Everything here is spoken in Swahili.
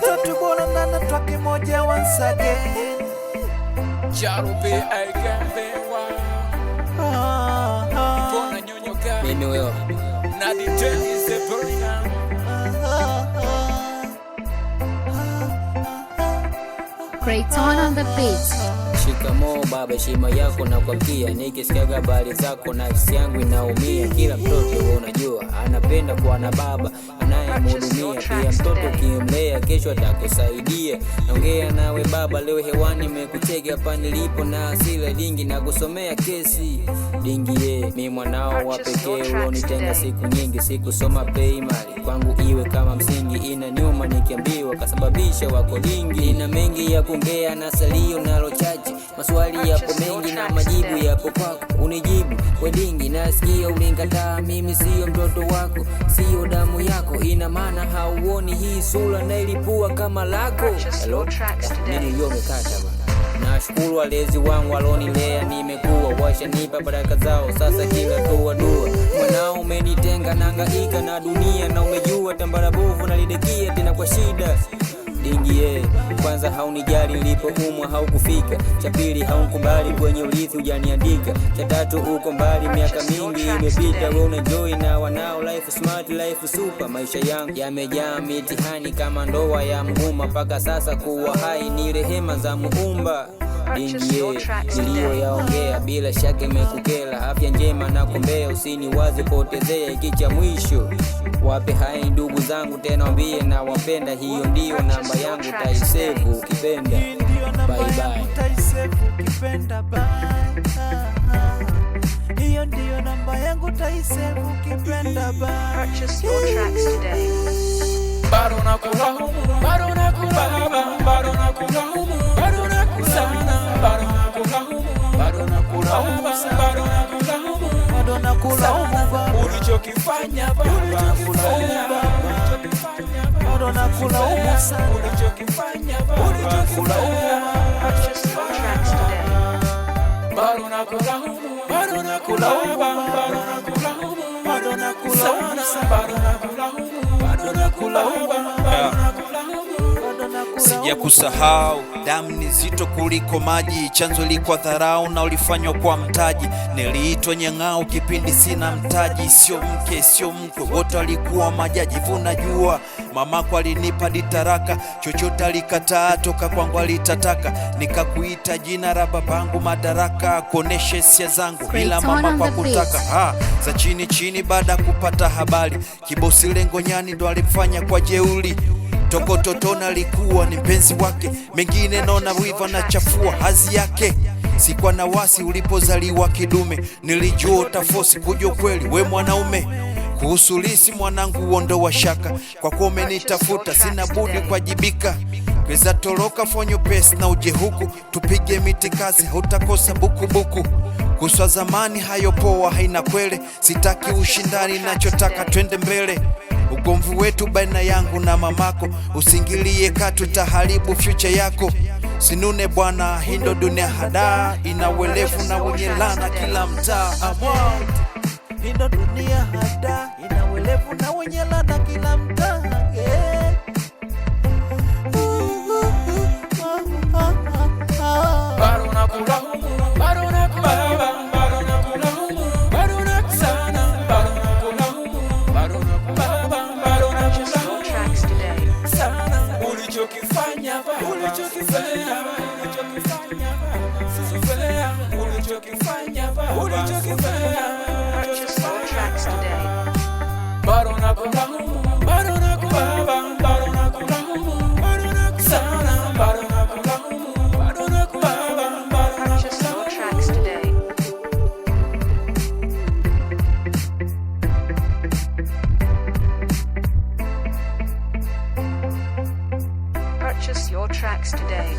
Tutubona nana twaki moja once again. Charubi aigambewa Kona nyonyoka Mimi wewe Na diteli zebrina Creighton on the beat. Shikamoo baba, heshima yako na kwamkia. Nikisikia habari zako nafsi yangu inaumia. Kila mtoto unajua anapenda kuwa na baba anayemhudumia. Pia mtoto ukimlea kesho atakusaidia. Naongea nawe baba leo hewani, nimekutega hapa nilipo na asila dingi na kusomea kesi dingi mimi mwanao wa pekee ulionitenga siku nyingi. Sikusoma primary kwangu iwe kama msingi, ina nyuma nikiambiwa kasababisha wako dingi. Nina mengi ya kuongea na salio nalo chache, maswali yapo mengi na majibu yapo kwako. Unijibu we dingi, nasikia ulinikataa. Mimi sio mtoto wako, sio damu yako, ina maana hauoni hii sura na ilipua kama lako. Hello, nini leo umekata bana? Nashukuru walezi wangu walonilea, nimekuwa washanipa baraka zao, sasa kila toa dua. Mwanao umenitenga nahangaika na dunia, na umejua tambara bovu nalidekia tena kwa shida dingi kwanza haunijali nilipoumwa haukufika. Cha pili haunkubali kwenye urithi hujaniandika. Cha tatu uko mbali miaka mingi imepita, wewe unaenjoy na wanao life smart life super. Maisha yangu yamejaa mitihani kama ndoa ya mguma, mpaka sasa kuwa hai ni rehema za Muumba. Dingi niliyoyaongea bila shaka imekukela. Afya njema na kuombea, usiniwaze potezea ikicha mwisho. Wape hai ndugu zangu tena wambie na wapenda. Hiyo ndio namba yangu taisevu ukipenda. Bye bye. Taisevu ukipenda bye. Hiyo ndio namba yangu taisevu ukipenda bye. Purchase your tracks today. Bado nakula humu, bado nakula baba, bado nakula humu, bado nakula sana, bado nakula humu, bado nakula baba, bado nakula humu, bado nakula humu baba. Ulichokifanya baba, ulichokifanya baba, bado nakula humu sana. Ulichokifanya baba, ulichokula humu. Purchase your tracks today. Bado nakula humu, bado nakula baba, bado nakula humu, bado nakula sana, bado nakula humu, bado nakula baba. Sija kusahau, damu ni zito kuliko maji, chanzo liko dharau na ulifanywa kwa mtaji. Niliitwa nyang'au kipindi sina mtaji, sio mke sio mkwe, wote walikuwa majaji. Vunajua mamako alinipa ditaraka, chochote alikataa, toka kwangu alitataka. Nikakuita jina la babangu madaraka, kuonesha hisia zangu bila mama kwa kutaka. Za chini chini baada kupata habari, kibosi lengo nyani ndo alifanya kwa jeuli. Toko totona likuwa ni mpenzi wake, mengine naona wiva na chafua hazi yake. Sikuwa na wasi ulipozaliwa kidume, nilijua utafosi kujua kweli we mwanaume. Kuhusu lisi mwanangu uondoa shaka, kwa kuwa umenitafuta sina budi kuwajibika. Kweza toroka fonyo pesi na uje huku, tupige miti kazi hutakosa buku. Kuswa zamani hayo poa haina kwele, sitaki ushindani nachotaka twende mbele. Ugomvi wetu baina yangu na mamako, usingilie katu taharibu future yako. Sinune bwana, hindo dunia hada, inawelevu na wenye lana kila mtaa. Hindo dunia hada, inawelevu na wenye lana kila mtaa. Bado nakula humu, bado nakula baba, bado nakula humu, bado nakula sana, bado nakula humu, bado nakula baba, bado nakula Tracks today. sana. Ulichokifanya baba, ulichokifanya baba, ulichokifanya baba, sisufea. Ulichokifanya baba, ulichokifanya baba, Purchase your tracks today. bado nakula humu, bado nakula baba, bado nakula humu, bado nakula sana, bado nakula humu, bado nakula baba, bado Purchase your tracks today. Purchase your tracks today.